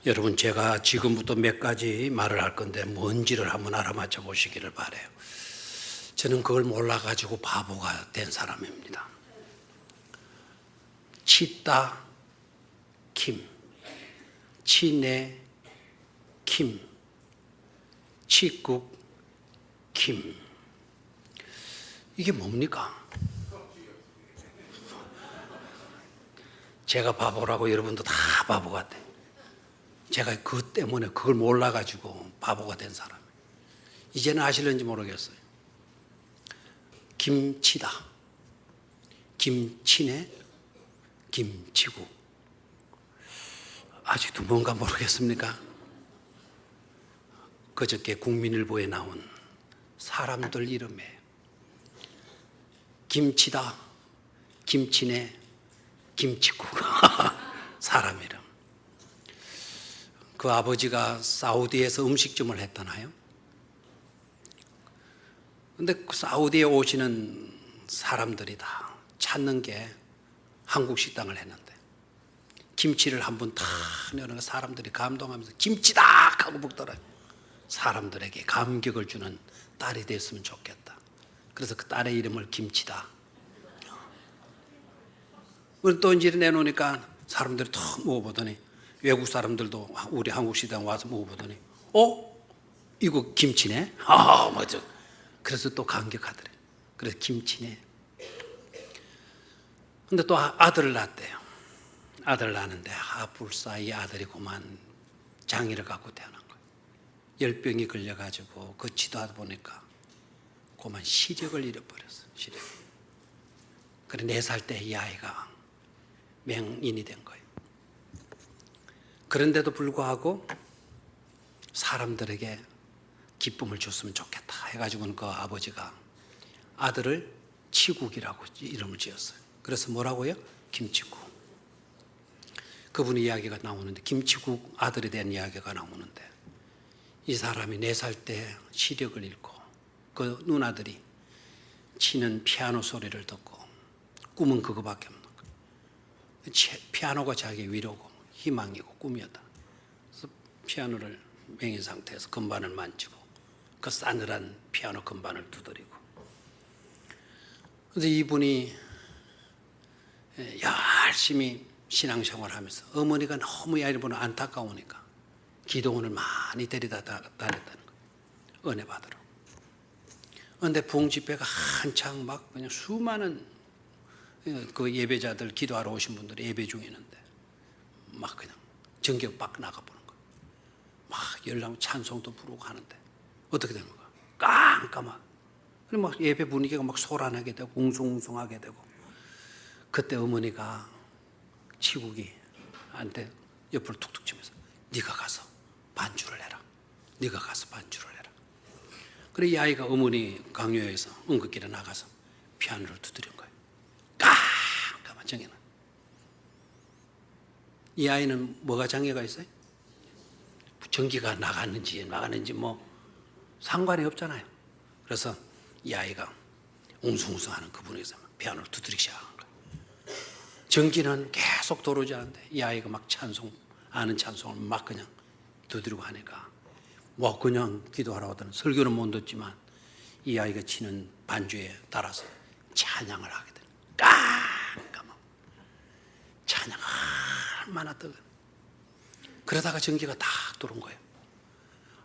여러분, 제가 지금부터 몇 가지 말을 할 건데 뭔지를 한번 알아맞혀 보시기를 바라요. 저는 그걸 몰라가지고 바보가 된 사람입니다. 치따 킴, 치네 킴, 치국 킴. 이게 뭡니까? 제가 바보라고 여러분도 다 바보 같아. 제가 그것 때문에 그걸 몰라가지고 바보가 된 사람이에요. 이제는 아실는지 모르겠어요. 김치다, 김치네, 김치국. 아직도 뭔가 모르겠습니까? 그저께 국민일보에 나온 사람들 이름에 김치다, 김치네, 김치국. 사람 이름. 그 아버지가 사우디에서 음식점을 했잖아요. 근데 그 사우디에 오시는 사람들이 다 찾는 게 한국 식당을 했는데 김치를 한 번 탁 내는 사람들이 감동하면서 김치다 하고 먹더라고요. 사람들에게 감격을 주는 딸이 됐으면 좋겠다. 그래서 그 딸의 이름을 김치다. 또 이제 내놓으니까 사람들이 탁 먹어보더니 외국 사람들도 우리 한국 식당 와서 먹어보더니 이거 김치네? 맞아. 그래서 또 감격하더래. 그래서 김치네. 근데 또 아들을 낳았대요. 아들을 낳았는데 불사이 아들이 그만 장애를 갖고 태어난 거예요. 열병이 걸려가지고 그 치료하다 보니까 그만 시력을 잃어버렸어요. 시력. 그래 4살 때 이 아이가 맹인이 된 거예요. 그런데도 불구하고 사람들에게 기쁨을 줬으면 좋겠다 해가지고는 그 아버지가 아들을 치국이라고 이름을 지었어요. 그래서 뭐라고요? 김치국. 그분 이야기가 나오는데 김치국 아들에 대한 이야기가 나오는데 이 사람이 4살 때 시력을 잃고 그 누나들이 치는 피아노 소리를 듣고 꿈은 그거밖에 없는 거예요. 피아노가 자기 위로고 희망이고 꿈이었다. 그래서 피아노를 맹인 상태에서 건반을 만지고 그 싸늘한 피아노 건반을 두드리고. 그래서 이분이 열심히 신앙생활을 하면서 어머니가 너무 이 아이를 보는 안타까우니까 기도원을 많이 데리다 다녔다는 거예요. 은혜 받으러. 그런데 부흥집회가 한창 막 그냥 수많은 그 예배자들 기도하러 오신 분들이 예배 중에 있는데 막 그냥 전격 밖 나가보는 거예요. 막 열나면 찬송도 부르고 하는데 어떻게 된 거야? 깜깜하고. 막 예배 분위기가 막 소란하게 되고 웅성웅성하게 되고 그때 어머니가 치국이한테 옆으로 툭툭 치면서 네가 가서 반주를 해라. 네가 가서 반주를 해라. 그래 이 아이가 어머니 강요해서 응급실에 나가서 피아노를 두드린 거예요. 깜깜한 정에는. 이 아이는 뭐가 장애가 있어요? 전기가 나갔는지 뭐 상관이 없잖아요. 그래서 이 아이가 웅성웅성하는 그 분위기에서 피아노를 두드리기 시작한 거예요. 전기는 계속 들어오지 않는데 이 아이가 막 아는 찬송을 막 그냥 두드리고 하니까 뭐 그냥 기도하러 오더니 설교는 못 듣지만 이 아이가 치는 반주에 따라서 찬양을 하게 돼요. 깜깜하고 찬양 얼마나 뜨거. 그러다가 전기가 딱 들어온 거예요.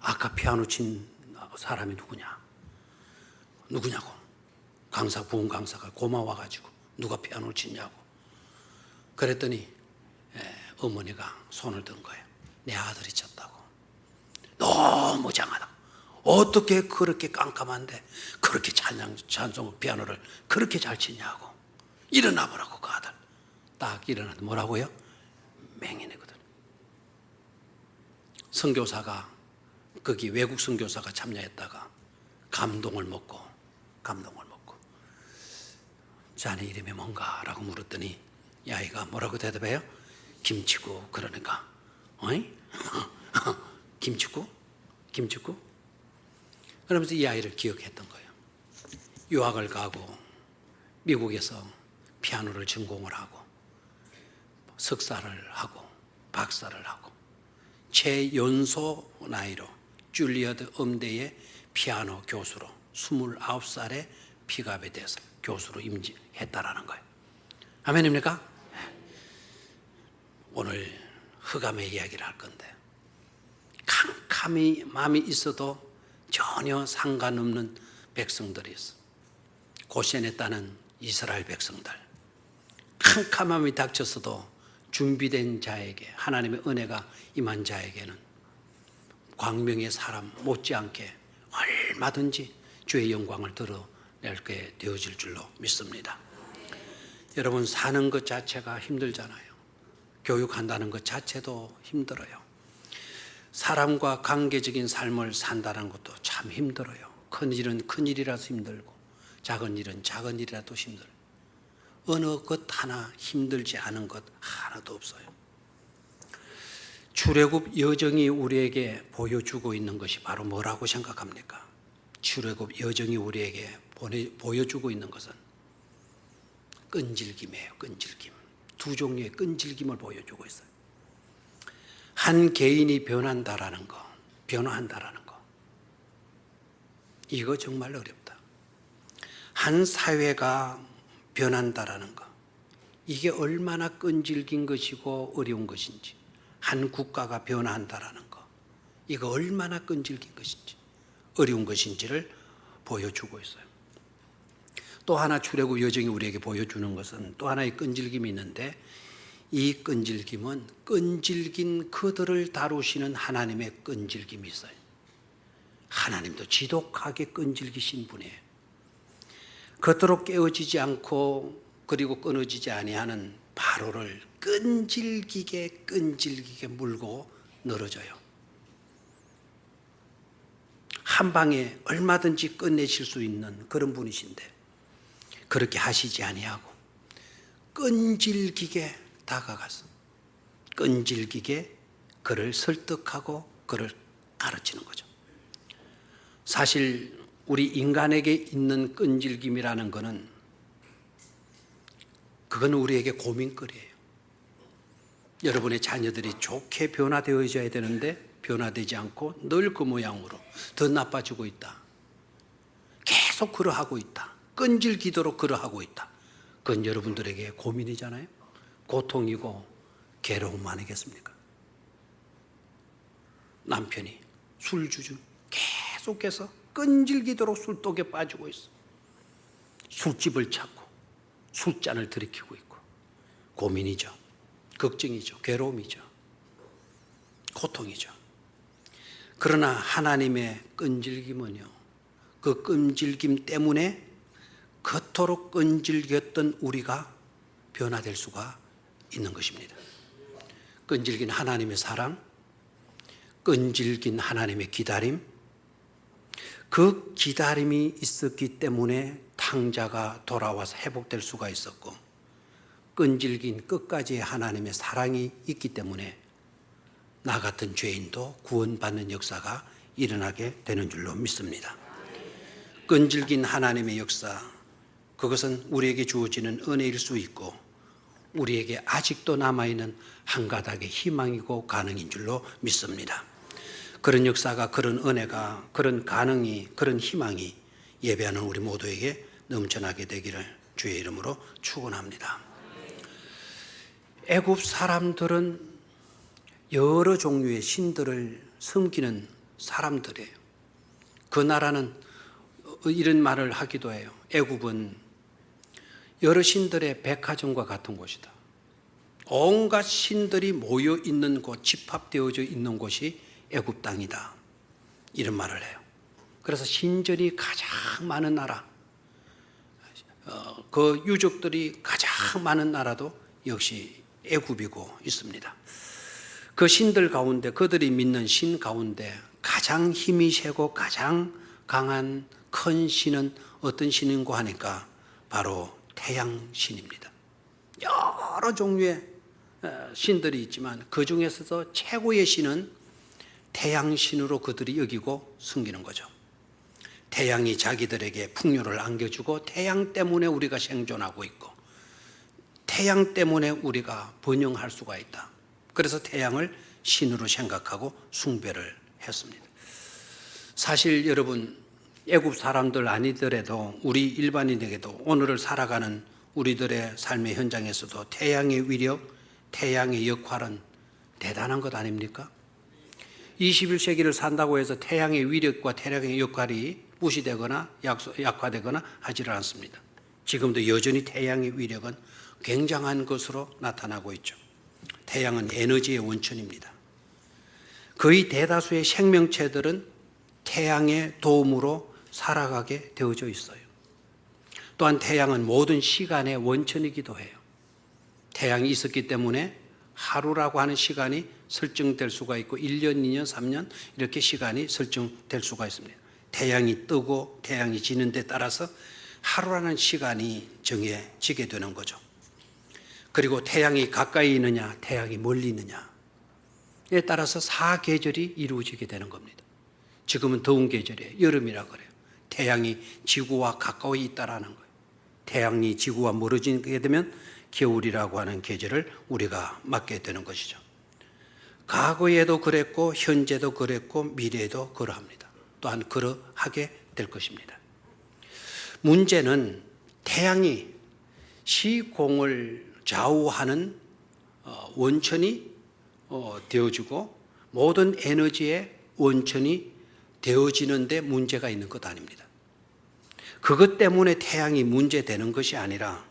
아까 피아노 친 사람이 누구냐고 부흥 강사가 고마워가지고 누가 피아노를 치냐고 그랬더니 어머니가 손을 든 거예요. 내 아들이 쳤다고. 너무 장하다. 어떻게 그렇게 깜깜한데 그렇게 찬송 피아노를 그렇게 잘 치냐고. 일어나 보라고. 그 아들 딱 일어나서 뭐라고요? 맹인이거든. 선교사가 거기 외국 선교사가 참여했다가 감동을 먹고 자네 이름이 뭔가? 라고 물었더니 이 아이가 뭐라고 대답해요? 김치국. 그러니까 어이? 김치국? 그러면서 이 아이를 기억했던 거예요. 유학을 가고 미국에서 피아노를 전공을 하고 석사를 하고 박사를 하고 최연소 나이로 줄리어드 음대의 피아노 교수로 29살에 픽업에 대해서 교수로 임직했다라는 거예요. 아멘입니까? 오늘 흑암의 이야기를 할 건데, 캄캄히 마음이 있어도 전혀 상관없는 백성들이 있어. 고센에 따는 이스라엘 백성들, 캄캄함이 닥쳤어도 준비된 자에게, 하나님의 은혜가 임한 자에게는 광명의 사람 못지않게 얼마든지 주의 영광을 드러낼게 되어질 줄로 믿습니다. 여러분, 사는 것 자체가 힘들잖아요. 교육한다는 것 자체도 힘들어요. 사람과 관계적인 삶을 산다는 것도 참 힘들어요. 큰 일은 큰 일이라도 힘들고, 작은 일은 작은 일이라도 힘들어요. 어느 것 하나 힘들지 않은 것 하나도 없어요. 출애굽 여정이 우리에게 보여주고 있는 것이 바로 뭐라고 생각합니까? 출애굽 여정이 우리에게 보여주고 있는 것은 끈질김이에요. 끈질김. 두 종류의 끈질김을 보여주고 있어요. 한 개인이 변한다라는 거, 변화한다라는 거, 이거 정말 어렵다. 한 사회가 변한다라는 거, 이게 얼마나 끈질긴 것이고 어려운 것인지, 한 국가가 변화한다라는 거, 이거 얼마나 끈질긴 것인지 어려운 것인지를 보여주고 있어요. 또 하나 출애굽 여정이 우리에게 보여주는 것은 또 하나의 끈질김이 있는데, 이 끈질김은 끈질긴 그들을 다루시는 하나님의 끈질김이 있어요. 하나님도 지독하게 끈질기신 분이에요. 그토록 깨어지지 않고 그리고 끊어지지 아니하는 바로를 끈질기게 물고 늘어져요. 한 방에 얼마든지 끝내실 수 있는 그런 분이신데 그렇게 하시지 아니하고 끈질기게 다가가서 끈질기게 그를 설득하고 그를 가르치는 거죠. 사실 우리 인간에게 있는 끈질김이라는 것은 그건 우리에게 고민거리예요. 여러분의 자녀들이 좋게 변화되어져야 되는데 변화되지 않고 늘 그 모양으로 더 나빠지고 있다. 계속 그러하고 있다. 끈질기도록 그러하고 있다. 그건 여러분들에게 고민이잖아요. 고통이고 괴로움 아니겠습니까? 남편이 술주주 계속해서 끈질기도록 술독에 빠지고 있어. 술집을 찾고 술잔을 들이키고 있고 고민이죠. 걱정이죠. 괴로움이죠. 고통이죠. 그러나 하나님의 끈질김은요, 그 끈질김 때문에 그토록 끈질겼던 우리가 변화될 수가 있는 것입니다. 끈질긴 하나님의 사랑, 끈질긴 하나님의 기다림, 그 기다림이 있었기 때문에 탕자가 돌아와서 회복될 수가 있었고, 끈질긴 끝까지의 하나님의 사랑이 있기 때문에 나 같은 죄인도 구원받는 역사가 일어나게 되는 줄로 믿습니다. 끈질긴 하나님의 역사, 그것은 우리에게 주어지는 은혜일 수 있고 우리에게 아직도 남아있는 한 가닥의 희망이고 가능인 줄로 믿습니다. 그런 역사가, 그런 은혜가, 그런 가능이, 그런 희망이 예배하는 우리 모두에게 넘쳐나게 되기를 주의 이름으로 축원합니다. 애굽 사람들은 여러 종류의 신들을 섬기는 사람들이에요. 그 나라는 이런 말을 하기도 해요. 애굽은 여러 신들의 백화점과 같은 곳이다. 온갖 신들이 모여 있는 곳, 집합되어져 있는 곳이 애굽 땅이다. 이런 말을 해요. 그래서 신전이 가장 많은 나라, 그 유족들이 가장 많은 나라도 역시 애굽이고 있습니다. 그 신들 가운데, 그들이 믿는 신 가운데 가장 힘이 세고 가장 강한 큰 신은 어떤 신인고 하니까 바로 태양신입니다. 여러 종류의 신들이 있지만 그 중에서도 최고의 신은 태양신으로 그들이 여기고 섬기는 거죠. 태양이 자기들에게 풍요를 안겨주고 태양 때문에 우리가 생존하고 있고 태양 때문에 우리가 번영할 수가 있다. 그래서 태양을 신으로 생각하고 숭배를 했습니다. 사실 여러분, 애굽 사람들 아니더라도 우리 일반인에게도 오늘을 살아가는 우리들의 삶의 현장에서도 태양의 위력, 태양의 역할은 대단한 것 아닙니까? 21세기를 산다고 해서 태양의 위력과 태양의 역할이 무시되거나 약화되거나 하지를 않습니다. 지금도 여전히 태양의 위력은 굉장한 것으로 나타나고 있죠. 태양은 에너지의 원천입니다. 거의 대다수의 생명체들은 태양의 도움으로 살아가게 되어져 있어요. 또한 태양은 모든 시간의 원천이기도 해요. 태양이 있었기 때문에 하루라고 하는 시간이 설정될 수가 있고 1년, 2년, 3년 이렇게 시간이 설정될 수가 있습니다. 태양이 뜨고 태양이 지는 데 따라서 하루라는 시간이 정해지게 되는 거죠. 그리고 태양이 가까이 있느냐 태양이 멀리 있느냐에 따라서 사계절이 이루어지게 되는 겁니다. 지금은 더운 계절이에요. 여름이라 그래요. 태양이 지구와 가까이 있다라는 거예요. 태양이 지구와 멀어지게 되면 겨울이라고 하는 계절을 우리가 맞게 되는 것이죠. 과거에도 그랬고 현재도 그랬고 미래에도 그러합니다. 또한 그러하게 될 것입니다. 문제는 태양이 시공을 좌우하는 원천이 되어지고 모든 에너지의 원천이 되어지는데 문제가 있는 것 아닙니다. 그것 때문에 태양이 문제되는 것이 아니라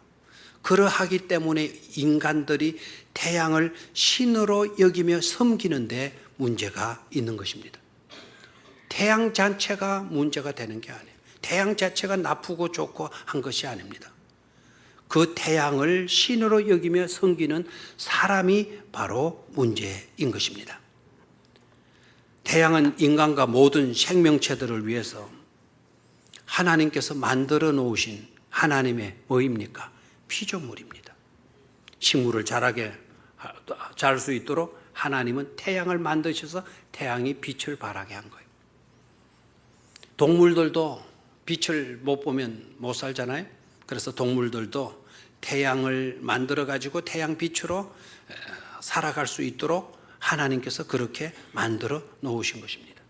그러하기 때문에 인간들이 태양을 신으로 여기며 섬기는데 문제가 있는 것입니다. 태양 자체가 문제가 되는 게 아니에요. 태양 자체가 나쁘고 좋고 한 것이 아닙니다. 그 태양을 신으로 여기며 섬기는 사람이 바로 문제인 것입니다. 태양은 인간과 모든 생명체들을 위해서 하나님께서 만들어 놓으신 하나님의 뭐입니까? 피조물입니다. 식물을 자라게 자랄 수 있도록 하나님은 태양을 만드셔서 태양이 빛을 발하게 한 거예요. 동물들도 빛을 못 보면 못 살잖아요. 그래서 동물들도 태양을 만들어 가지고 태양 빛으로 살아갈 수 있도록 하나님께서 그렇게 만들어 놓으신 것입니다.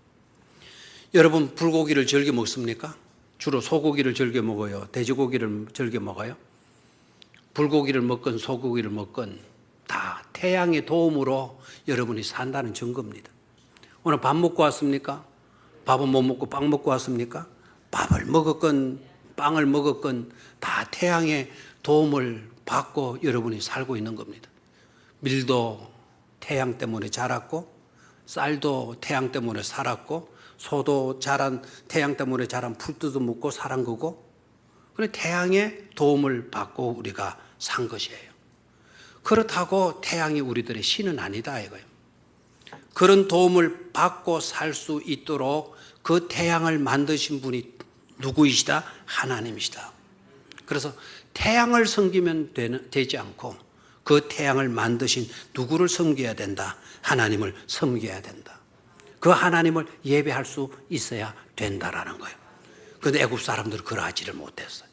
여러분, 불고기를 즐겨 먹습니까? 주로 소고기를 즐겨 먹어요? 돼지고기를 즐겨 먹어요? 불고기를 먹건 소고기를 먹건 다 태양의 도움으로 여러분이 산다는 증거입니다. 오늘 밥 먹고 왔습니까? 밥은 못 먹고 빵 먹고 왔습니까? 밥을 먹었건 빵을 먹었건 다 태양의 도움을 받고 여러분이 살고 있는 겁니다. 밀도 태양 때문에 자랐고 쌀도 태양 때문에 살았고 소도 태양 때문에 자란 풀도 먹고 살은 거고, 그래 태양의 도움을 받고 우리가 산 것이에요. 그렇다고 태양이 우리들의 신은 아니다 이거예요. 그런 도움을 받고 살 수 있도록 그 태양을 만드신 분이 누구이시다? 하나님이시다. 그래서 태양을 섬기면 되지 않고 그 태양을 만드신 누구를 섬겨야 된다? 하나님을 섬겨야 된다. 그 하나님을 예배할 수 있어야 된다라는 거예요. 그런데 애굽 사람들은 그러하지를 못했어요.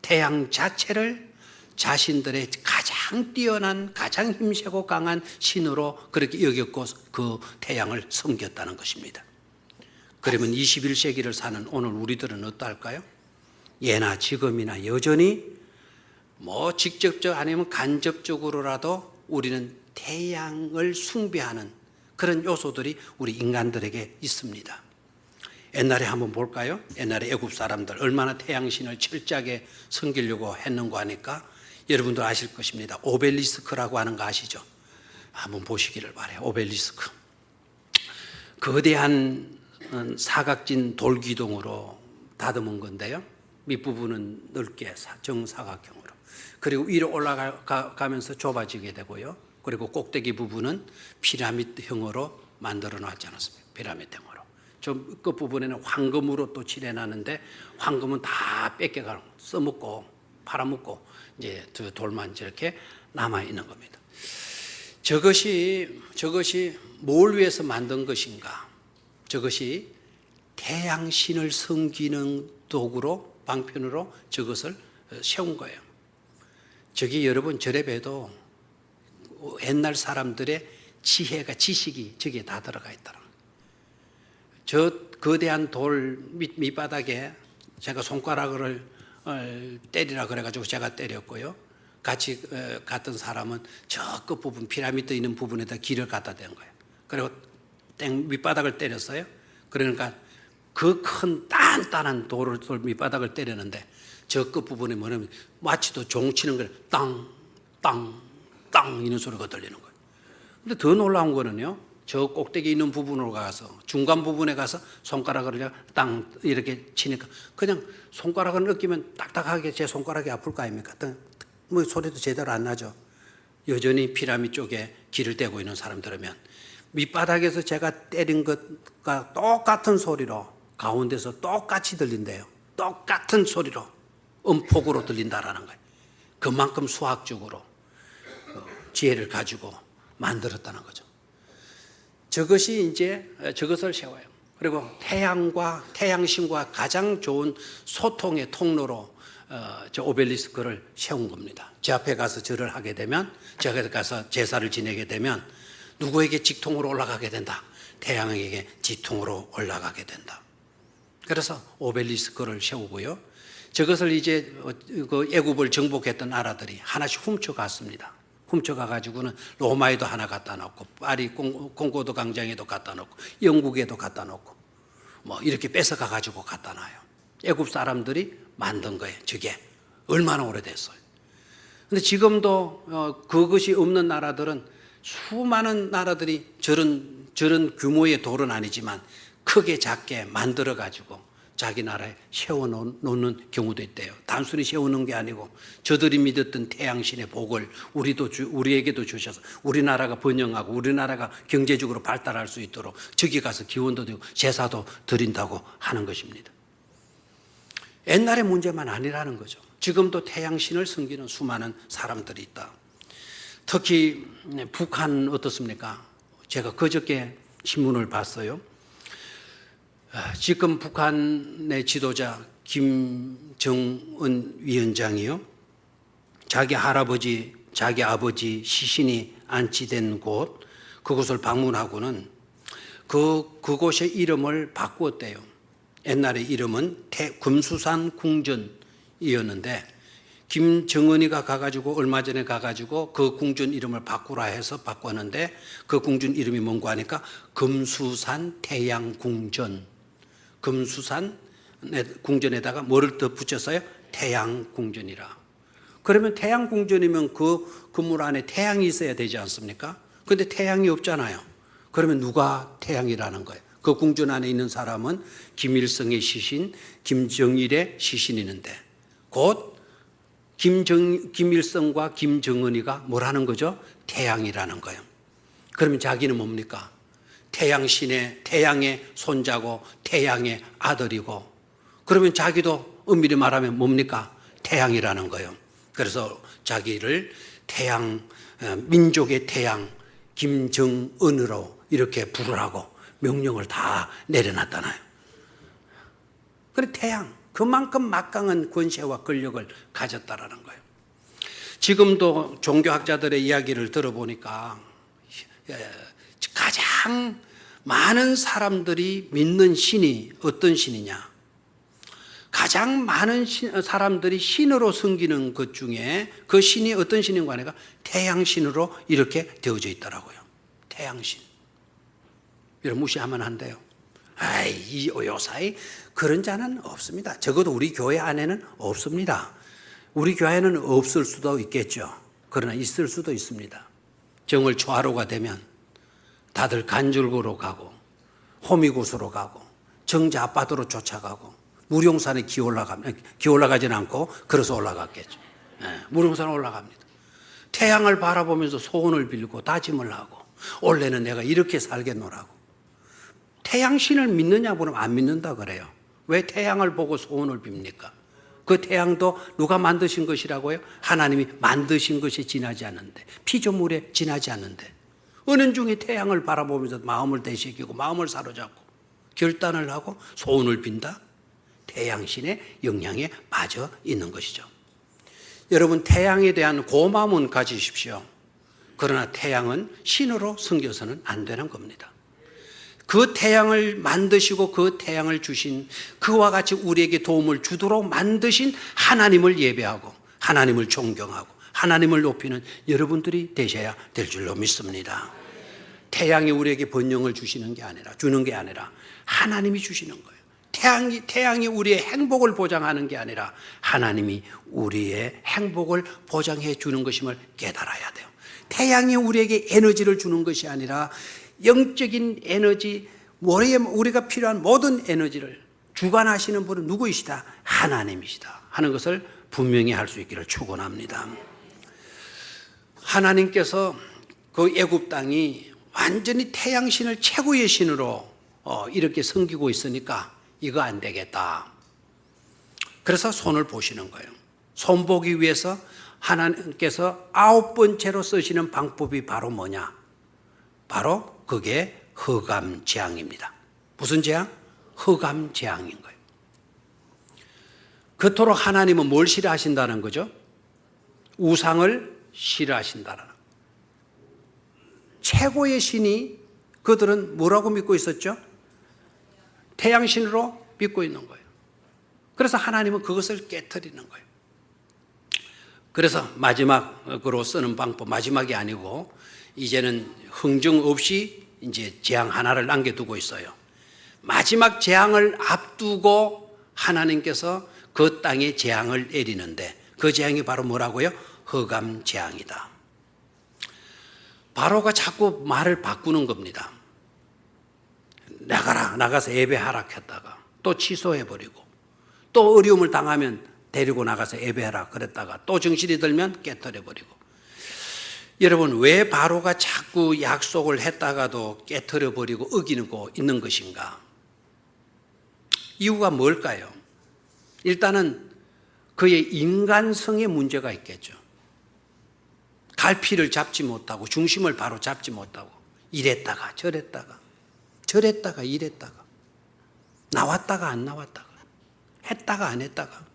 태양 자체를 자신들의 가장 뛰어난 가장 힘세고 강한 신으로 그렇게 여겼고 그 태양을 섬겼다는 것입니다. 그러면 21세기를 사는 오늘 우리들은 어떨까요? 예나 지금이나 여전히 직접적 아니면 간접적으로라도 우리는 태양을 숭배하는 그런 요소들이 우리 인간들에게 있습니다. 옛날에 한번 볼까요? 옛날에 애굽 사람들 얼마나 태양신을 철저하게 섬기려고 했는가 하니까 여러분도 아실 것입니다. 오벨리스크라고 하는 거 아시죠? 한번 보시기를 바라요. 오벨리스크. 거대한 사각진 돌기둥으로 다듬은 건데요. 밑부분은 넓게 정사각형으로. 그리고 위로 올라가면서 좁아지게 되고요. 그리고 꼭대기 부분은 피라미드형으로 만들어 놨지 않았습니까? 피라미드형으로. 저 끝부분에는 황금으로 또 칠해놨는데 황금은 다 뺏겨가는 써먹고 팔아먹고 이제 그 돌만 저렇게 남아있는 겁니다. 저것이 뭘 위해서 만든 것인가? 저것이 태양신을 섬기는 도구로 방편으로 저것을 세운 거예요. 저기 여러분 저래 봬도 옛날 사람들의 지혜가 지식이 저기에 다 들어가 있더라. 저 거대한 돌 밑바닥에 제가 손가락을 때리라 그래가지고 제가 때렸고요. 같이 갔던 사람은 저 끝부분 피라미드 있는 부분에다 길을 갖다 댄 거예요. 그리고 밑바닥을 때렸어요. 그러니까 그 큰 단단한 돌 밑바닥을 때렸는데 저 끝부분에 뭐냐면 마치도 종 치는 거예요. 땅, 땅, 땅 이런 소리가 들리는 거예요. 근데 더 놀라운 거는요. 저 꼭대기 있는 부분으로 가서 중간 부분에 가서 손가락을 땅 이렇게 치니까 그냥 손가락을 느끼면 딱딱하게 제 손가락이 아플 거 아닙니까? 뭐 소리도 제대로 안 나죠. 여전히 피라미드 쪽에 길을 떼고 있는 사람들이면 밑바닥에서 제가 때린 것과 똑같은 소리로 가운데서 똑같이 들린대요. 똑같은 소리로 음폭으로 들린다라는 거예요. 그만큼 수학적으로 지혜를 가지고 만들었다는 거죠. 저것이 이제 저것을 세워요. 그리고 태양신과 가장 좋은 소통의 통로로 저 오벨리스크를 세운 겁니다. 제 앞에 가서 절을 하게 되면, 제가 가서 제사를 지내게 되면 누구에게 직통으로 올라가게 된다. 태양에게 직통으로 올라가게 된다. 그래서 오벨리스크를 세우고요. 저것을 이제 그 애굽을 정복했던 나라들이 하나씩 훔쳐갔습니다. 훔쳐가가지고는 로마에도 하나 갖다 놓고 파리 콩고드 광장에도 갖다 놓고 영국에도 갖다 놓고 뭐 이렇게 뺏어가가지고 갖다 놔요. 애굽 사람들이 만든 거예요. 저게 얼마나 오래됐어요. 근데 지금도 그것이 없는 나라들은 수많은 나라들이 저런 규모의 돌은 아니지만 크게 작게 만들어가지고 자기 나라에 세워놓는 경우도 있대요. 단순히 세우는 게 아니고 저들이 믿었던 태양신의 복을 우리에게도 주셔서 우리나라가 번영하고 우리나라가 경제적으로 발달할 수 있도록 저기 가서 기원도 되고 제사도 드린다고 하는 것입니다. 옛날의 문제만 아니라는 거죠. 지금도 태양신을 섬기는 수많은 사람들이 있다. 특히 북한 어떻습니까? 제가 그저께 신문을 봤어요. 지금 북한의 지도자 김정은 위원장이요. 자기 할아버지, 자기 아버지 시신이 안치된 곳, 그곳을 방문하고는 그곳의 이름을 바꾸었대요. 옛날에 이름은 금수산 궁전이었는데 김정은이가 가가지고 얼마 전에 가가지고 그 궁전 이름을 바꾸라 해서 바꿨는데 그 궁전 이름이 뭔가 하니까 금수산 태양궁전. 금수산 궁전에다가 뭐를 더 붙였어요? 태양궁전이라. 그러면 태양궁전이면 그 건물 안에 태양이 있어야 되지 않습니까? 그런데 태양이 없잖아요. 그러면 누가 태양이라는 거예요? 그 궁전 안에 있는 사람은 김일성의 시신, 김정일의 시신이 있는데 곧 김일성과 김정은이가 뭐라는 거죠? 태양이라는 거예요. 그러면 자기는 뭡니까? 태양의 손자고 태양의 아들이고 그러면 자기도 엄밀히 말하면 뭡니까? 태양이라는 거예요. 그래서 자기를 민족의 태양 김정은으로 이렇게 부르라고 명령을 다 내려놨잖아요. 그래 태양 그만큼 막강한 권세와 권력을 가졌다라는 거예요. 지금도 종교학자들의 이야기를 들어보니까 가장 많은 사람들이 믿는 신이 어떤 신이냐? 가장 많은 사람들이 신으로 섬기는 것 중에 그 신이 어떤 신인가 하니까 태양신으로 이렇게 되어져 있더라고요. 태양신. 이걸 무시하면 안 돼요. 이 요사이 그런 자는 없습니다. 적어도 우리 교회 안에는 없습니다. 우리 교회는 없을 수도 있겠죠. 그러나 있을 수도 있습니다. 정월 초하루가 되면 다들 간줄고로 가고 호미곶으로 가고 정자 앞바다로 쫓아가고 무룡산에 기올라가지는 않고 걸어서 올라갔겠죠. 무룡산 올라갑니다. 태양을 바라보면서 소원을 빌고 다짐을 하고 올해는 내가 이렇게 살겠노라고. 태양신을 믿느냐 그러면 안 믿는다 그래요. 왜 태양을 보고 소원을 빕니까? 그 태양도 누가 만드신 것이라고요? 하나님이 만드신 것이 지나지 않는데 피조물에 지나지 않는데 은연중에 태양을 바라보면서 마음을 되새기고 마음을 사로잡고 결단을 하고 소원을 빈다? 태양신의 영향에 빠져 있는 것이죠. 여러분 태양에 대한 고마움은 가지십시오. 그러나 태양은 신으로 섬겨서는 안 되는 겁니다. 그 태양을 만드시고 그 태양을 주신, 그와 같이 우리에게 도움을 주도록 만드신 하나님을 예배하고 하나님을 존경하고 하나님을 높이는 여러분들이 되셔야 될 줄로 믿습니다. 태양이 우리에게 번영을 주는 게 아니라 하나님이 주시는 거예요. 태양이 우리의 행복을 보장하는 게 아니라 하나님이 우리의 행복을 보장해 주는 것임을 깨달아야 돼요. 태양이 우리에게 에너지를 주는 것이 아니라 영적인 에너지, 우리가 필요한 모든 에너지를 주관하시는 분은 누구이시다? 하나님이시다 하는 것을 분명히 할 수 있기를 축원합니다. 하나님께서 그 애굽 땅이 완전히 태양신을 최고의 신으로 이렇게 섬기고 있으니까 이거 안 되겠다. 그래서 손을 보시는 거예요. 손 보기 위해서 하나님께서 9번째로 쓰시는 방법이 바로 뭐냐? 바로 그게 흑암재앙입니다. 무슨 재앙? 흑암재앙인 거예요. 그토록 하나님은 뭘 싫어하신다는 거죠? 우상을 싫어하신다는 거예요. 최고의 신이 그들은 뭐라고 믿고 있었죠? 태양신으로 믿고 있는 거예요. 그래서 하나님은 그것을 깨트리는 거예요. 그래서 마지막으로 쓰는 방법, 마지막이 아니고 이제는 흥정 없이 이제 재앙 하나를 남겨두고 있어요. 마지막 재앙을 앞두고 하나님께서 그 땅에 재앙을 내리는데 그 재앙이 바로 뭐라고요? 흑암재앙이다. 바로가 자꾸 말을 바꾸는 겁니다. 나가서 예배하라 했다가 또 취소해버리고 또 어려움을 당하면 데리고 나가서 예배하라 그랬다가 또 정신이 들면 깨트려버리고. 여러분, 왜 바로가 자꾸 약속을 했다가도 깨트려버리고 어기고 있는 것인가? 이유가 뭘까요? 일단은 그의 인간성의 문제가 있겠죠. 갈피를 잡지 못하고 중심을 바로 잡지 못하고 이랬다가 저랬다가 이랬다가 나왔다가 안 나왔다가 했다가 안 했다가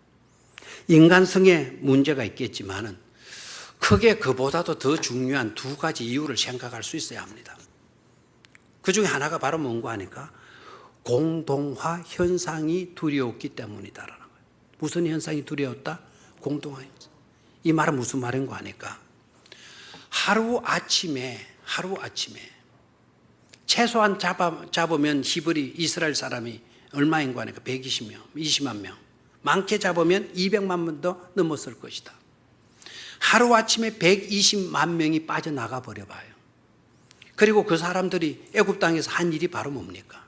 인간성의 문제가 있겠지만은 크게 그보다도 더 중요한 두 가지 이유를 생각할 수 있어야 합니다. 그 중에 하나가 바로 뭔가 하니까 공동화 현상이 두려웠기 때문이다라는 거예요. 무슨 현상이 두려웠다? 공동화 현상. 이 말은 무슨 말인가 하니까 하루아침에 최소한 잡으면 히브리 이스라엘 사람이 얼마인가 하니까 120명, 20만 명. 많게 잡으면 200만 명도 넘었을 것이다. 하루아침에 120만 명이 빠져나가 버려봐요. 그리고 그 사람들이 애굽 땅에서 한 일이 바로 뭡니까?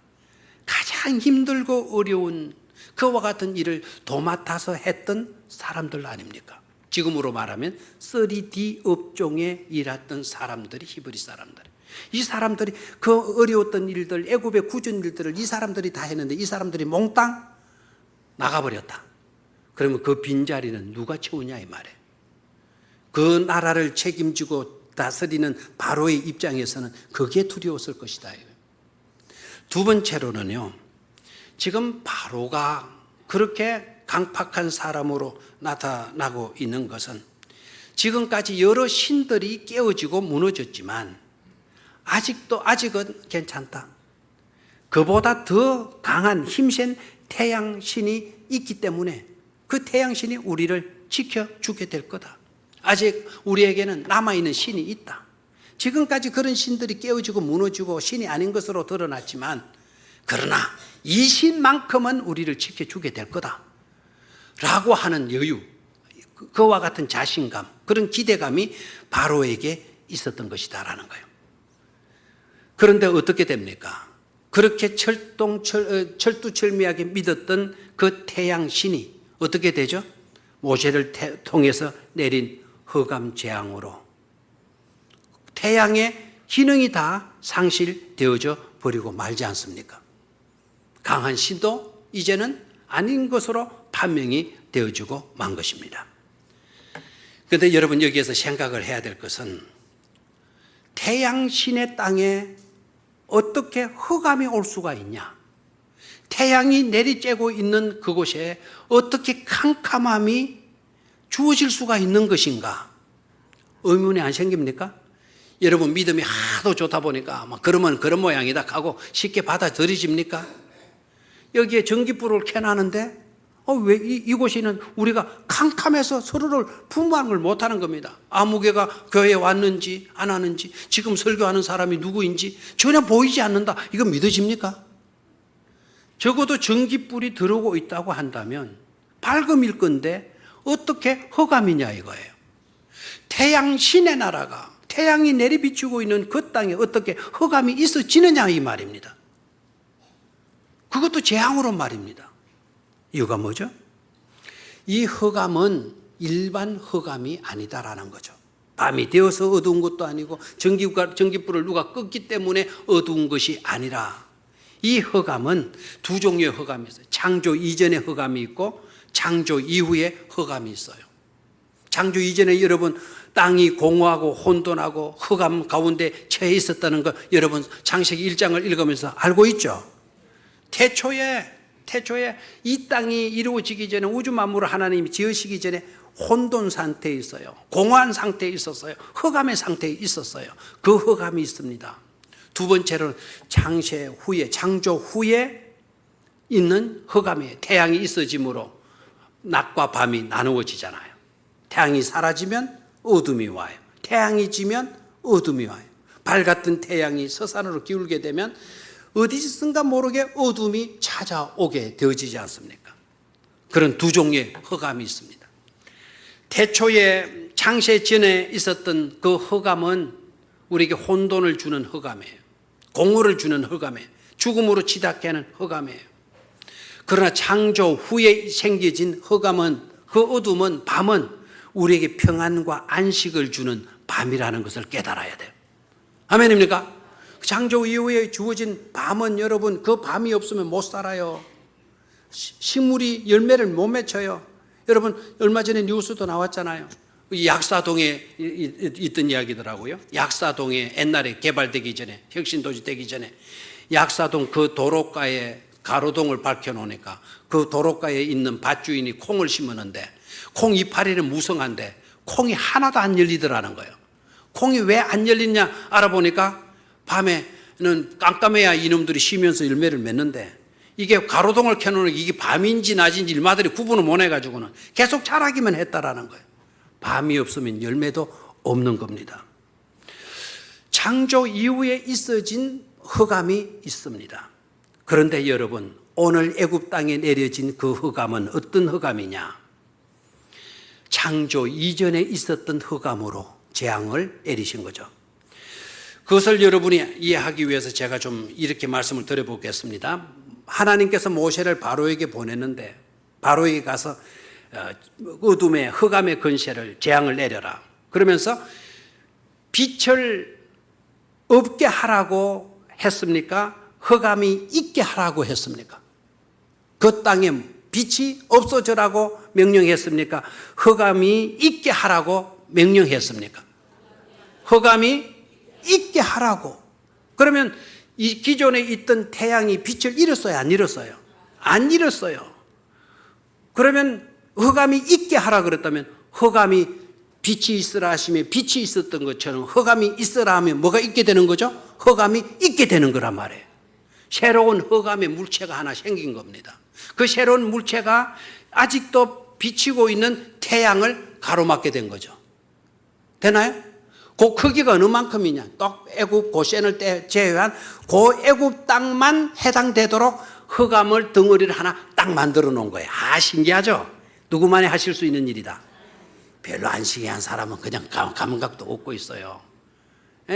가장 힘들고 어려운 그와 같은 일을 도맡아서 했던 사람들 아닙니까? 지금으로 말하면 3D 업종에 일했던 사람들이 히브리 사람들. 이 사람들이 그 어려웠던 일들, 애굽의 구전 일들을 이 사람들이 다 했는데 이 사람들이 몽땅 나가버렸다. 그러면 그 빈자리는 누가 채우냐 이 말이에요. 그 나라를 책임지고 다스리는 바로의 입장에서는 그게 두려웠을 것이다. 두 번째로는요, 지금 바로가 그렇게 강팍한 사람으로 나타나고 있는 것은 지금까지 여러 신들이 깨어지고 무너졌지만 아직은 괜찮다. 그보다 더 강한 힘센 태양신이 있기 때문에 그 태양신이 우리를 지켜주게 될 거다. 아직 우리에게는 남아있는 신이 있다. 지금까지 그런 신들이 깨어지고 무너지고 신이 아닌 것으로 드러났지만 그러나 이 신만큼은 우리를 지켜주게 될 거다 라고 하는 여유, 그와 같은 자신감, 그런 기대감이 바로에게 있었던 것이다라는 거예요. 그런데 어떻게 됩니까? 그렇게 철두철미하게 믿었던 그 태양신이 어떻게 되죠? 모세를 통해서 내린 흑암재앙으로 태양의 기능이 다 상실되어져 버리고 말지 않습니까? 강한 신도 이제는 아닌 것으로 판명이 되어지고 만 것입니다. 그런데 여러분, 여기에서 생각을 해야 될 것은 태양신의 땅에 어떻게 흑암이 올 수가 있냐? 태양이 내리쬐고 있는 그곳에 어떻게 캄캄함이 주어질 수가 있는 것인가? 의문이 안 생깁니까? 여러분 믿음이 하도 좋다 보니까 막 그러면 그런 모양이다 하고 쉽게 받아들이십니까? 여기에 전기불을 켜놨는데 왜 이곳에는 우리가 캄캄해서 서로를 분방을 못하는 겁니다. 아무개가 교회에 왔는지 안 왔는지, 지금 설교하는 사람이 누구인지 전혀 보이지 않는다. 이거 믿어집니까? 적어도 전기불이 들어오고 있다고 한다면 밝음일 건데 어떻게 흑암이냐 이거예요. 태양 신의 나라가, 태양이 내리비추고 있는 그 땅에 어떻게 흑암이 있어지느냐 이 말입니다. 그것도 재앙으로 말입니다. 이유가 뭐죠? 이 흑암은 일반 흑암이 아니다라는 거죠. 밤이 되어서 어두운 것도 아니고 전기불을 누가 껐기 때문에 어두운 것이 아니라 이 흑암은 두 종류의 흑암이 있어요. 창조 이전의 흑암이 있고 창조 이후의 흑암이 있어요. 창조 이전에 여러분 땅이 공허하고 혼돈하고 흑암 가운데 처해 있었다는 거 여러분 창세기 1장을 읽으면서 알고 있죠? 태초에 이 땅이 이루어지기 전에 우주 만물을 하나님이 지으시기 전에 혼돈 상태에 있어요. 공허한 상태에 있었어요. 흑암의 상태에 있었어요. 그 흑암이 있습니다. 두 번째로는 창조 후에 있는 흑암이에요. 태양이 있어짐으로 낮과 밤이 나누어지잖아요. 태양이 사라지면 어둠이 와요. 태양이 지면 어둠이 와요. 밝았던 태양이 서산으로 기울게 되면 어디선가 모르게 어둠이 찾아오게 되어지지 않습니까? 그런 두 종류의 흑암이 있습니다. 태초에 창세 전에 있었던 그 흑암은 우리에게 혼돈을 주는 흑암이에요. 공허를 주는 흑암이에요. 죽음으로 치닫게 하는 흑암이에요. 그러나 창조 후에 생겨진 흑암은, 그 어둠은, 밤은 우리에게 평안과 안식을 주는 밤이라는 것을 깨달아야 돼요. 아멘입니까? 창조 이후에 주어진 밤은 여러분, 그 밤이 없으면 못 살아요. 식물이 열매를 못 맺혀요. 여러분 얼마 전에 뉴스도 나왔잖아요. 약사동에 있던 이야기더라고요. 약사동에 옛날에 개발되기 전에, 혁신도시 되기 전에 약사동 그 도로가에 가로등을 밝혀놓으니까 그 도로가에 있는 밭주인이 콩을 심었는데 콩 이파리는 무성한데 콩이 하나도 안 열리더라는 거예요. 콩이 왜 안 열리냐 알아보니까 밤에는 깜깜해야 이놈들이 쉬면서 열매를 맺는데 이게 가로등을 켜놓으면 이게 밤인지 낮인지 일마들이 구분을 못 해가지고는 계속 자라기만 했다라는 거예요. 밤이 없으면 열매도 없는 겁니다. 창조 이후에 있어진 흑암이 있습니다. 그런데 여러분, 오늘 애굽 땅에 내려진 그 흑암은 어떤 흑암이냐? 창조 이전에 있었던 흑암으로 재앙을 내리신 거죠. 그것을 여러분이 이해하기 위해서 제가 좀 이렇게 말씀을 드려보겠습니다. 하나님께서 모세를 바로에게 보냈는데 바로에게 가서 어둠의 흑암의 권세를 재앙을 내려라. 그러면서 빛을 없게 하라고 했습니까? 흑암이 있게 하라고 했습니까? 그 땅에 빛이 없어져라고 명령했습니까? 흑암이 있게 하라고 명령했습니까? 흑암이 있게 하라고. 그러면 이 기존에 있던 태양이 빛을 잃었어요? 안 잃었어요? 안 잃었어요. 그러면 흑암이 있게 하라 그랬다면 흑암이 빛이 있으라 하시며 빛이 있었던 것처럼 흑암이 있으라 하면 뭐가 있게 되는 거죠? 흑암이 있게 되는 거란 말이에요. 새로운 흑암의 물체가 하나 생긴 겁니다. 그 새로운 물체가 아직도 비치고 있는 태양을 가로막게 된 거죠. 되나요? 그 크기가 어느 만큼이냐? 또 애굽 고센을 제외한 그 애굽 땅만 해당되도록 흑암을 덩어리를 하나 딱 만들어 놓은 거예요. 신기하죠? 누구만이 하실 수 있는 일이다. 별로 안 신기한 사람은 그냥 감각도 없고 있어요.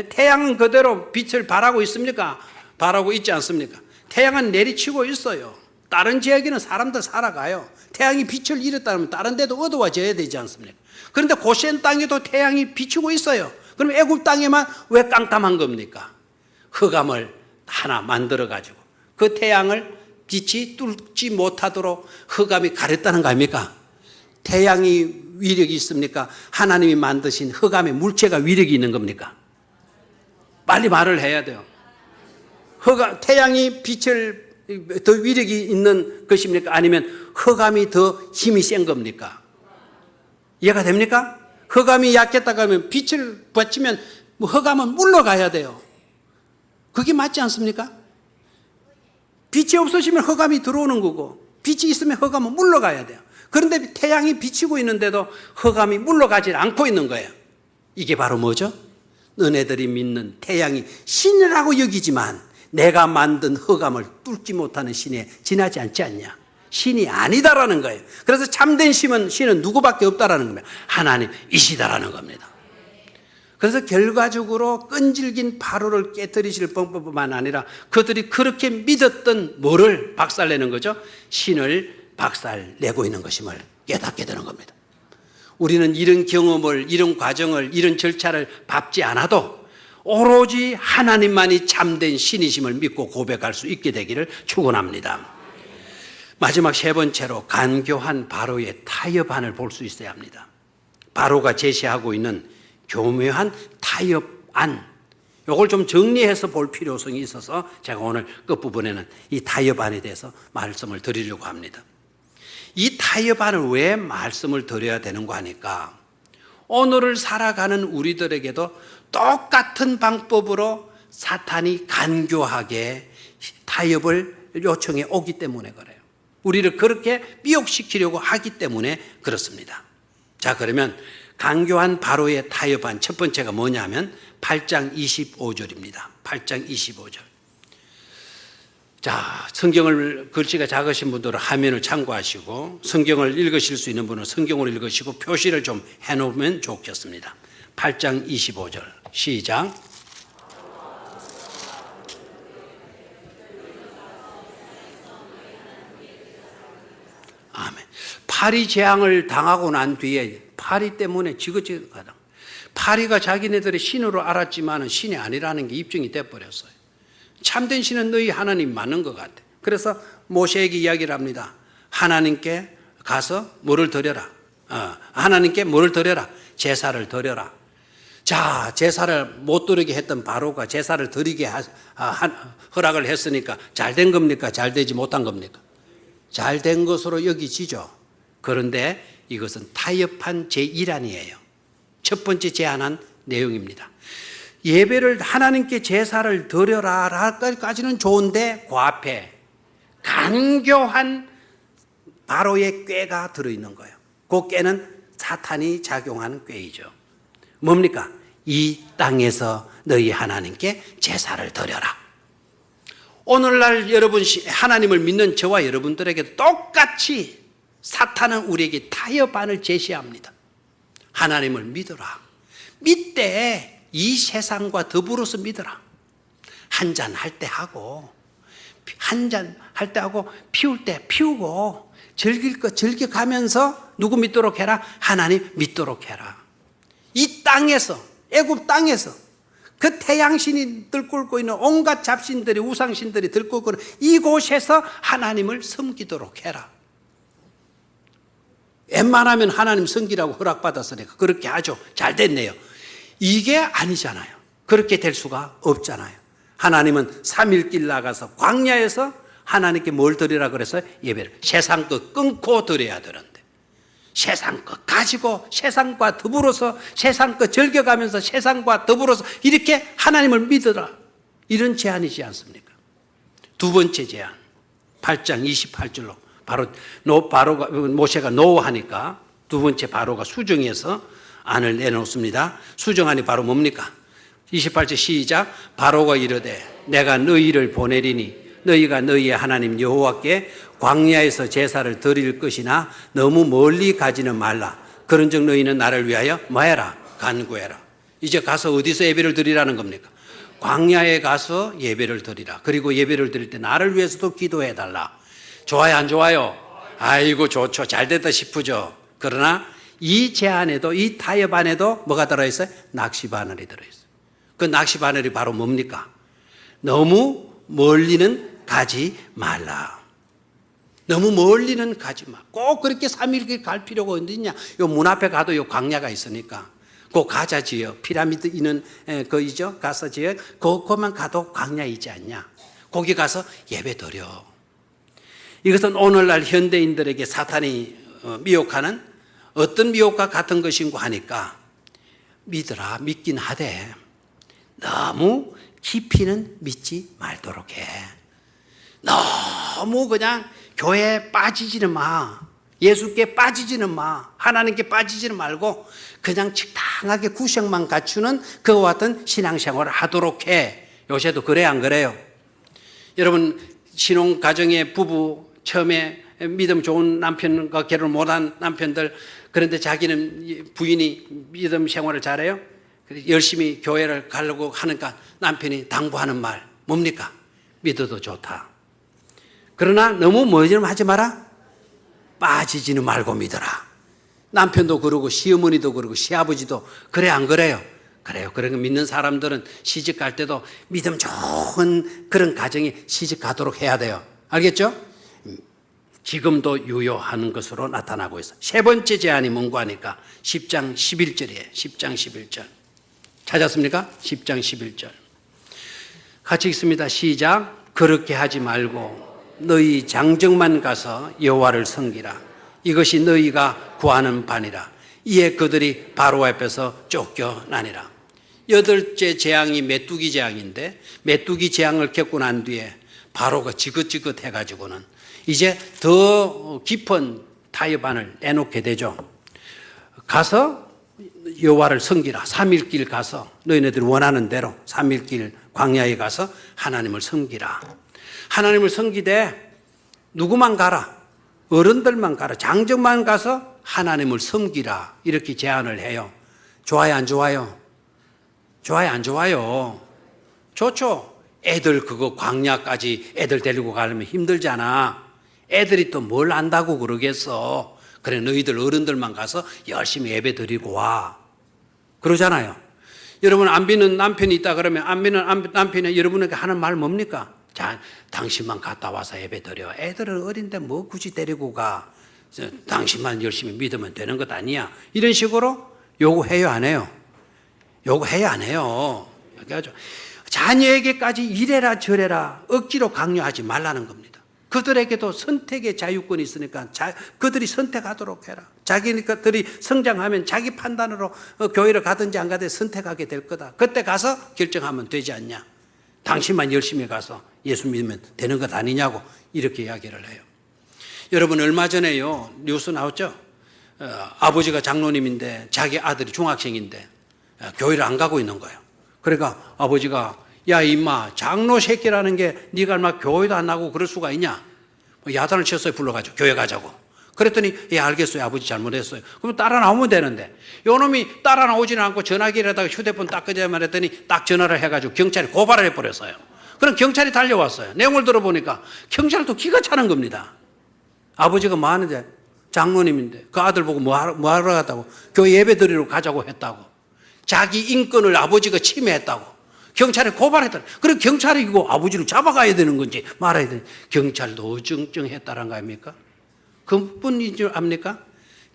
태양은 그대로 빛을 발하고 있습니까? 발하고 있지 않습니까? 태양은 내리치고 있어요. 다른 지역에는 사람들 살아가요. 태양이 빛을 잃었다면 다른 데도 어두워져야 되지 않습니까? 그런데 고센 땅에도 태양이 비추고 있어요. 그럼 애굽 땅에만 왜 깜깜한 겁니까? 흑암을 하나 만들어가지고 그 태양을 빛이 뚫지 못하도록 흑암이 가렸다는 거 아닙니까? 태양이 위력이 있습니까? 하나님이 만드신 흑암의 물체가 위력이 있는 겁니까? 빨리 말을 해야 돼요. 태양이 빛을 더 위력이 있는 것입니까? 아니면 흑암이 더 힘이 센 겁니까? 이해가 됩니까? 흑암이 약했다고 하면 빛을 받치면 뭐 흑암은 물러가야 돼요. 그게 맞지 않습니까? 빛이 없어지면 흑암이 들어오는 거고 빛이 있으면 흑암은 물러가야 돼요. 그런데 태양이 비치고 있는데도 흑암이 물러가지 않고 있는 거예요. 이게 바로 뭐죠? 너네들이 믿는 태양이 신이라고 여기지만 내가 만든 흑암을 뚫지 못하는 신에 지나지 않지 않냐? 신이 아니다라는 거예요. 그래서 참된 신은 누구밖에 없다라는 겁니다. 하나님이시다라는 겁니다. 그래서 결과적으로 끈질긴 바로를 깨뜨리실 방법뿐만 아니라 그들이 그렇게 믿었던 뭐를 박살내는 거죠? 신을 박살내고 있는 것임을 깨닫게 되는 겁니다. 우리는 이런 경험을, 이런 과정을, 이런 절차를 밟지 않아도 오로지 하나님만이 참된 신이심을 믿고 고백할 수 있게 되기를 축원합니다. 마지막 세 번째로 간교한 바로의 타협안을 볼 수 있어야 합니다. 바로가 제시하고 있는 교묘한 타협안, 이걸 좀 정리해서 볼 필요성이 있어서 제가 오늘 끝부분에는 이 타협안에 대해서 말씀을 드리려고 합니다. 이 타협안을 왜 말씀을 드려야 되는가 하니까 오늘을 살아가는 우리들에게도 똑같은 방법으로 사탄이 간교하게 타협을 요청해 오기 때문에 그래요. 우리를 그렇게 미혹시키려고 하기 때문에 그렇습니다. 자, 그러면 간교한 바로의 타협안 첫 번째가 뭐냐면 8장 25절입니다. 8장 25절. 자, 성경을 글씨가 작으신 분들은 화면을 참고하시고 성경을 읽으실 수 있는 분은 성경으로 읽으시고 표시를 좀 해놓으면 좋겠습니다. 8장 25절 시작. 아멘. 파리 재앙을 당하고 난 뒤에 파리 때문에 지긋지긋하다. 파리가 자기네들의 신으로 알았지만 신이 아니라는 게 입증이 돼버렸어요. 참된 신은 너희 하나님 맞는 것 같아. 그래서 모세에게 이야기를 합니다. 하나님께 가서 뭐를 드려라. 하나님께 뭐를 드려라. 제사를 드려라. 자, 제사를 못 드리게 했던 바로가 제사를 드리게 허락을 했으니까 잘 된 겁니까? 잘 되지 못한 겁니까? 잘 된 것으로 여기지죠. 그런데 이것은 타협한 제1안이에요. 첫 번째 제안한 내용입니다. 예배를 하나님께 제사를 드려라까지는 좋은데 그 앞에 간교한 바로의 꾀가 들어있는 거예요. 그 꾀는 사탄이 작용하는 꾀이죠. 뭡니까? 이 땅에서 너희 하나님께 제사를 드려라. 오늘날 여러분 하나님을 믿는 저와 여러분들에게도 똑같이 사탄은 우리에게 타협안을 제시합니다. 하나님을 믿어라. 믿되 이 세상과 더불어서 믿어라. 한잔 할 때 하고 한잔 할 때 하고 피울 때 피우고 즐길 거 즐겨가면서 누구 믿도록 해라? 하나님 믿도록 해라. 이 땅에서 애굽 땅에서 그 태양신이 들끓고 있는 온갖 잡신들이 우상신들이 들끓고 있는 이곳에서 하나님을 섬기도록 해라. 웬만하면 하나님 섬기라고 허락받았으니까 그렇게 하죠. 잘 됐네요. 이게 아니잖아요. 그렇게 될 수가 없잖아요. 하나님은 3일길 나가서 광야에서 하나님께 뭘 드리라 그래서 예배를 세상 것 끊고 드려야 되는데 세상 것 가지고 세상과 더불어서 세상 것 즐겨가면서 세상과 더불어서 이렇게 하나님을 믿어라. 이런 제안이지 않습니까? 두 번째 제안 8장 28절로 바로가 모세가 노하니까 두 번째 바로가 수정해서 안을 내놓습니다. 수정안이 바로 뭡니까? 28절 시작. 바로가 이르되 내가 너희를 보내리니 너희가 너희의 하나님 여호와께 광야에서 제사를 드릴 것이나 너무 멀리 가지는 말라. 그런즉 너희는 나를 위하여 뭐해라? 간구해라. 이제 가서 어디서 예배를 드리라는 겁니까? 광야에 가서 예배를 드리라. 그리고 예배를 드릴 때 나를 위해서도 기도해달라. 좋아요, 안 좋아요? 아이고 좋죠. 잘 됐다 싶으죠. 그러나 이 제안에도 이 타협안에도 뭐가 들어있어요? 낚시바늘이 들어있어요. 그 낚시바늘이 바로 뭡니까? 너무 멀리는 가지 말라. 너무 멀리는 가지 마. 꼭 그렇게 3일 갈 필요가 어디냐? 요 문 앞에 가도 요 광야가 있으니까 그 가자 지역, 피라미드 있는 거이죠. 가서 지역, 거기만 가도 광야이지 않냐? 거기 가서 예배 드려. 이것은 오늘날 현대인들에게 사탄이 미혹하는 어떤 미혹과 같은 것인가 하니까 믿으라, 믿긴 하되 너무 깊이는 믿지 말도록 해. 너무 그냥 교회에 빠지지는 마. 예수께 빠지지는 마. 하나님께 빠지지는 말고 그냥 적당하게 구색만 갖추는 그와 같은 신앙생활을 하도록 해. 요새도 그래 안 그래요? 여러분 신혼 가정의 부부 처음에 믿음 좋은 남편과 결혼 못한 남편들, 그런데 자기는 부인이 믿음 생활을 잘해요? 열심히 교회를 가려고 하니까 남편이 당부하는 말 뭡니까? 믿어도 좋다. 그러나 너무 뭐좀 하지 마라. 빠지지는 말고 믿어라. 남편도 그러고 시어머니도 그러고 시아버지도 그래 안 그래요? 그래요. 그러니까 믿는 사람들은 시집 갈 때도 믿음 좋은 그런 가정에 시집 가도록 해야 돼요. 알겠죠? 지금도 유효하는 것으로 나타나고 있어요. 세 번째 제안이 뭔가 하니까 10장 11절이에요. 10장 11절. 찾았습니까? 10장 11절. 같이 읽습니다. 시작. 그렇게 하지 말고 너희 장정만 가서 여호와를 섬기라. 이것이 너희가 구하는 바니라. 이에 그들이 바로 앞에서 쫓겨나니라. 여덟째 재앙이 메뚜기 재앙인데 메뚜기 재앙을 겪고 난 뒤에 바로가 지긋지긋해가지고는 이제 더 깊은 타협안을 내놓게 되죠. 가서 여호와를 섬기라. 3일길 가서 너희네들이 원하는 대로 3일길 광야에 가서 하나님을 섬기라. 하나님을 섬기되 누구만 가라. 어른들만 가라. 장정만 가서 하나님을 섬기라. 이렇게 제안을 해요. 좋아요 안 좋아요? 좋아요 안 좋아요? 좋죠. 애들 그거 광야까지 애들 데리고 가려면 힘들잖아. 애들이 또 뭘 안다고 그러겠어. 그래 너희들 어른들만 가서 열심히 예배 드리고 와. 그러잖아요. 여러분 안 믿는 남편이 있다 그러면 안 믿는 남편이 여러분에게 하는 말 뭡니까? 자, 당신만 갔다 와서 예배 드려. 애들은 어린데 뭐 굳이 데리고 가. 당신만 열심히 믿으면 되는 것 아니야. 이런 식으로 요구해요 안 해요? 요구해요 안 해요? 여기하죠. 자녀에게까지 이래라 저래라 억지로 강요하지 말라는 겁니다. 그들에게도 선택의 자유권이 있으니까 그들이 선택하도록 해라. 자기들이 성장하면 자기 판단으로 교회를 가든지 안 가든지 선택하게 될 거다. 그때 가서 결정하면 되지 않냐. 당신만 열심히 가서 예수 믿으면 되는 것 아니냐고 이렇게 이야기를 해요. 여러분 얼마 전에요 뉴스 나왔죠. 아버지가 장로님인데 자기 아들이 중학생인데 교회를 안 가고 있는 거예요. 그러니까 아버지가 야 임마 장로 새끼라는 게 네가 얼마 교회도 안 나고 그럴 수가 있냐. 야단을 쳤어요. 불러가지고 교회 가자고. 그랬더니 예 알겠어요. 아버지 잘못했어요. 그럼 따라 나오면 되는데 요 놈이 따라 나오지는 않고 전화기를 하다가 휴대폰 딱 끄자만 했더니 딱 전화를 해가지고 경찰이 고발을 해버렸어요. 그럼 경찰이 달려왔어요. 내용을 들어보니까 경찰도 기가 차는 겁니다. 아버지가 뭐 하는데 장로님인데 그 아들 보고 뭐 하러 갔다고 교회 예배 드리러 가자고 했다고. 자기 인권을 아버지가 침해했다고. 경찰에 고발했다. 그래 경찰이 이거 아버지를 잡아가야 되는 건지 말아야 되는 경찰도 어정쩡했다는 거 아닙니까? 그뿐인 줄 압니까?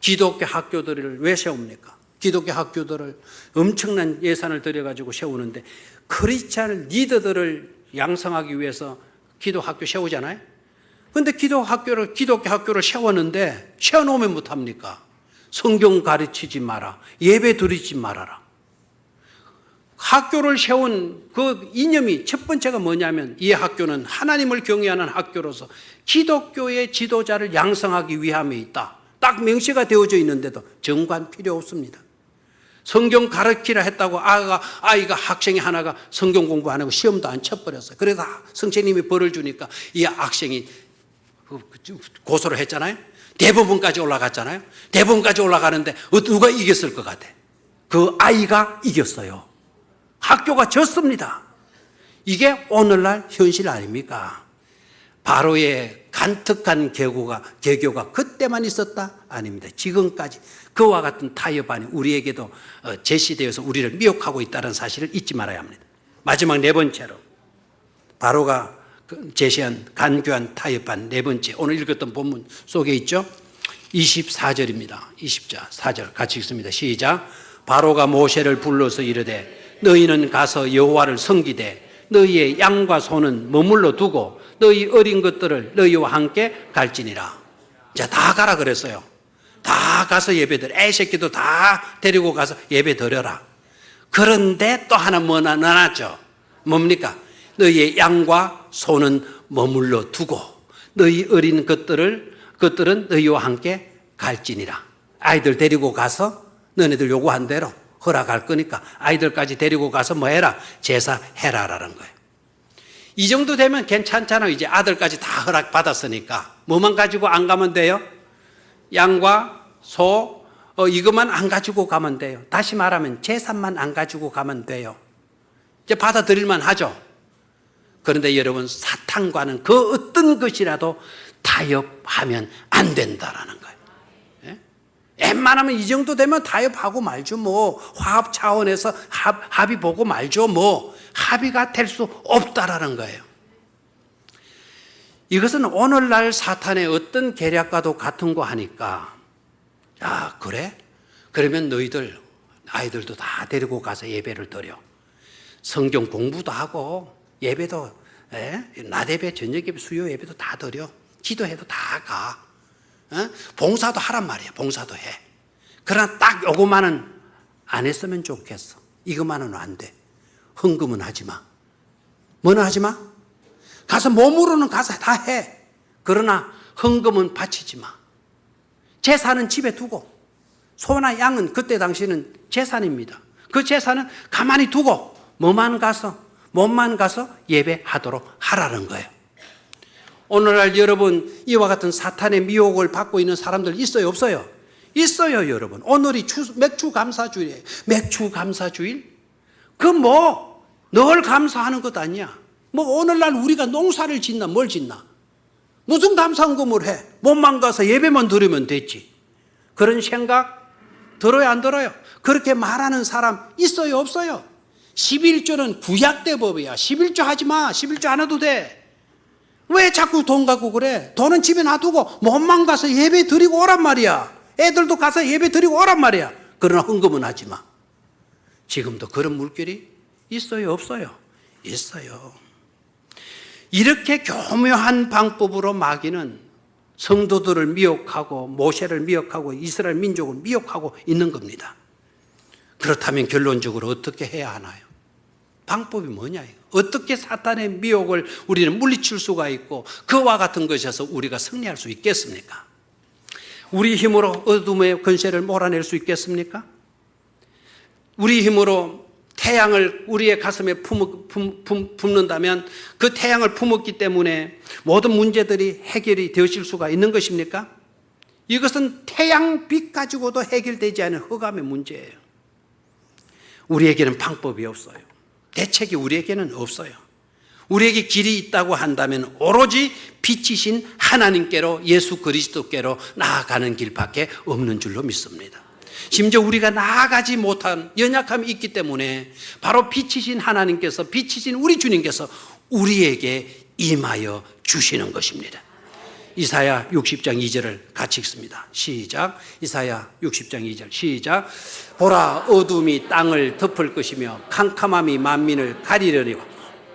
기독교 학교들을 왜 세웁니까? 기독교 학교들을 엄청난 예산을 들여가지고 세우는데 크리스찬 리더들을 양성하기 위해서 기독학교 세우잖아요. 그런데 기독교 학교를 세웠는데 세워놓으면 못합니까? 성경 가르치지 마라. 예배 드리지 말아라. 학교를 세운 그 이념이 첫 번째가 뭐냐면 이 학교는 하나님을 경외하는 학교로서 기독교의 지도자를 양성하기 위함에 있다. 딱 명시가 되어져 있는데도 정관 필요 없습니다. 성경 가르치라 했다고 아이가 학생이 하나가 성경 공부 안 하고 시험도 안 쳐버렸어요. 그래서 선생님이 벌을 주니까 이 학생이 고소를 했잖아요. 대법원까지 올라갔잖아요. 대법원까지 올라가는데 누가 이겼을 것 같아? 그 아이가 이겼어요. 학교가 졌습니다. 이게 오늘날 현실 아닙니까? 바로의 간특한 개교가 그때만 있었다? 아닙니다. 지금까지 그와 같은 타협안이 우리에게도 제시되어서 우리를 미혹하고 있다는 사실을 잊지 말아야 합니다. 마지막 네 번째로 바로가 제시한 간교한 타협안 네 번째, 오늘 읽었던 본문 속에 있죠. 24절입니다. 24절 같이 읽습니다. 시작. 바로가 모세를 불러서 이르되 너희는 가서 여호와를 섬기되 너희의 양과 소는 머물러 두고 너희 어린 것들을 너희와 함께 갈지니라. 자, 다 가라 그랬어요. 다 가서 예배 드려. 애 새끼도 다 데리고 가서 예배 드려라. 그런데 또 하나 뭐 넣어놨죠. 뭡니까? 너희의 양과 소는 머물러 두고 너희 어린 것들은 너희와 함께 갈지니라. 아이들 데리고 가서 너네들 요구한 대로 허락할 거니까 아이들까지 데리고 가서 뭐 해라? 제사해라라는 거예요. 이 정도 되면 괜찮잖아요. 이제 아들까지 다 허락받았으니까 뭐만 가지고 안 가면 돼요? 양과 소 이것만 안 가지고 가면 돼요. 다시 말하면 제사만 안 가지고 가면 돼요. 이제 받아들일만 하죠. 그런데 여러분, 사탄과는 그 어떤 것이라도 타협하면 안 된다라는 거예요. 예? 웬만하면 이 정도 되면 타협하고 말죠. 뭐 화합 차원에서 합의 보고 말죠. 뭐 합의가 될 수 없다라는 거예요. 이것은 오늘날 사탄의 어떤 계략과도 같은 거 하니까, 야, 그래? 그러면 너희들 아이들도 다 데리고 가서 예배를 드려. 성경 공부도 하고 예배도, 낮 예배, 저녁 예배, 수요 예배도 다 드려. 기도해도 다 가. 봉사도 하란 말이야. 봉사도 해. 그러나 딱 요거만은 안 했으면 좋겠어. 이것만은 안 돼. 헌금은 하지 마. 뭐는 하지 마? 가서 몸으로는 가서 다 해. 그러나 헌금은 바치지 마. 제사는 집에 두고, 소나 양은 그때 당시는 재산입니다. 그 재산은 가만히 두고 몸만 가서 예배하도록 하라는 거예요. 오늘날 여러분, 이와 같은 사탄의 미혹을 받고 있는 사람들 있어요, 없어요? 있어요, 여러분. 오늘이 맥주 감사주일이에요. 맥주 감사주일? 늘 감사하는 것 아니야. 오늘날 우리가 농사를 짓나 뭘 짓나? 무슨 감사헌금을 해? 몸만 가서 예배만 드리면 됐지. 그런 생각 들어요, 안 들어요? 그렇게 말하는 사람 있어요, 없어요? 11조는 구약대법이야. 11조 하지 마. 11조 안 해도 돼. 왜 자꾸 돈 갖고 그래? 돈은 집에 놔두고 몸만 가서 예배 드리고 오란 말이야. 애들도 가서 예배 드리고 오란 말이야. 그러나 헌금은 하지 마. 지금도 그런 물결이 있어요, 없어요? 있어요. 이렇게 교묘한 방법으로 마귀는 성도들을 미혹하고 모세를 미혹하고 이스라엘 민족을 미혹하고 있는 겁니다. 그렇다면 결론적으로 어떻게 해야 하나요? 방법이 뭐냐? 어떻게 사탄의 미혹을 우리는 물리칠 수가 있고 그와 같은 것에서 우리가 승리할 수 있겠습니까? 우리 힘으로 어둠의 권세를 몰아낼 수 있겠습니까? 우리 힘으로 태양을 우리의 가슴에 품는다면 그 태양을 품었기 때문에 모든 문제들이 해결이 되실 수가 있는 것입니까? 이것은 태양빛 가지고도 해결되지 않은 흑암의 문제예요. 우리에게는 방법이 없어요. 대책이 우리에게는 없어요. 우리에게 길이 있다고 한다면 오로지 빛이신 하나님께로, 예수 그리스도께로 나아가는 길밖에 없는 줄로 믿습니다. 심지어 우리가 나아가지 못한 연약함이 있기 때문에 바로 빛이신 하나님께서, 빛이신 우리 주님께서 우리에게 임하여 주시는 것입니다. 이사야 60장 2절을 같이 읽습니다. 시작. 이사야 60장 2절 시작. 보라, 어둠이 땅을 덮을 것이며 캄캄함이 만민을 가리려니와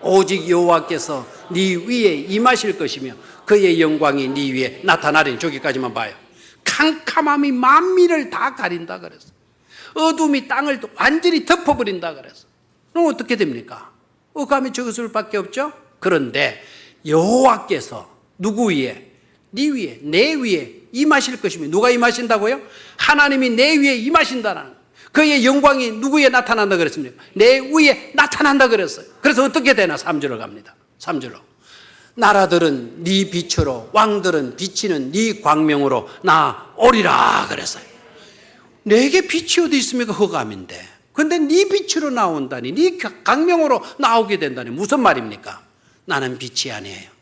오직 여호와께서 네 위에 임하실 것이며 그의 영광이 네 위에 나타나리니. 저기까지만 봐요. 캄캄함이 만민을 다 가린다 그랬어. 어둠이 땅을 완전히 덮어버린다 그랬어. 그럼 어떻게 됩니까? 흑암이 적을 수밖에 없죠. 그런데 여호와께서 누구 위에? 네 위에, 내 위에 임하실 것이며. 누가 임하신다고요? 하나님이 내 위에 임하신다는, 그의 영광이 누구 위에 나타난다 그랬습니까? 내 위에 나타난다 그랬어요. 그래서 어떻게 되나? 3절로 갑니다. 3절로. 나라들은 네 빛으로, 왕들은 비치는 네 광명으로 나오리라 그랬어요. 내게 빛이 어디 있습니까? 흑암인데. 근데 네 빛으로 나온다니, 네 광명으로 나오게 된다니 무슨 말입니까? 나는 빛이 아니에요.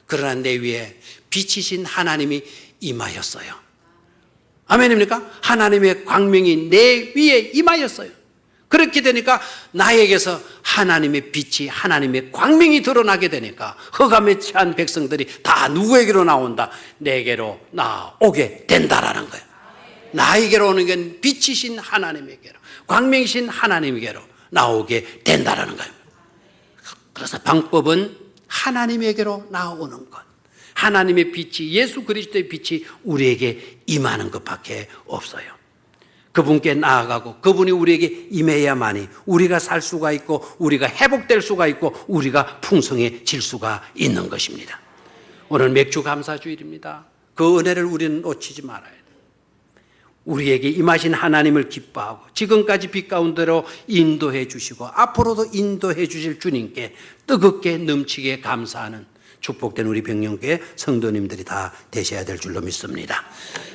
그러나 내 위에 빛이신 하나님이 임하였어요. 아멘입니까? 하나님의 광명이 내 위에 임하였어요. 그렇게 되니까 나에게서 하나님의 빛이, 하나님의 광명이 드러나게 되니까 흑암에 처한 백성들이 다 누구에게로 나온다? 내게로 나오게 된다라는 거예요. 나에게로 오는 건 빛이신 하나님에게로, 광명이신 하나님에게로 나오게 된다라는 거예요. 그래서 방법은 하나님에게로 나오는 것, 하나님의 빛이, 예수 그리스도의 빛이 우리에게 임하는 것밖에 없어요. 그분께 나아가고 그분이 우리에게 임해야만이 우리가 살 수가 있고 우리가 회복될 수가 있고 우리가 풍성해질 수가 있는 것입니다. 오늘 맥주 감사주일입니다. 그 은혜를 우리는 놓치지 말아야 돼요. 우리에게 임하신 하나님을 기뻐하고 지금까지 빛 가운데로 인도해 주시고 앞으로도 인도해 주실 주님께 뜨겁게 넘치게 감사하는 축복된 우리 백령교회 성도님들이 다 되셔야 될 줄로 믿습니다.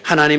하나님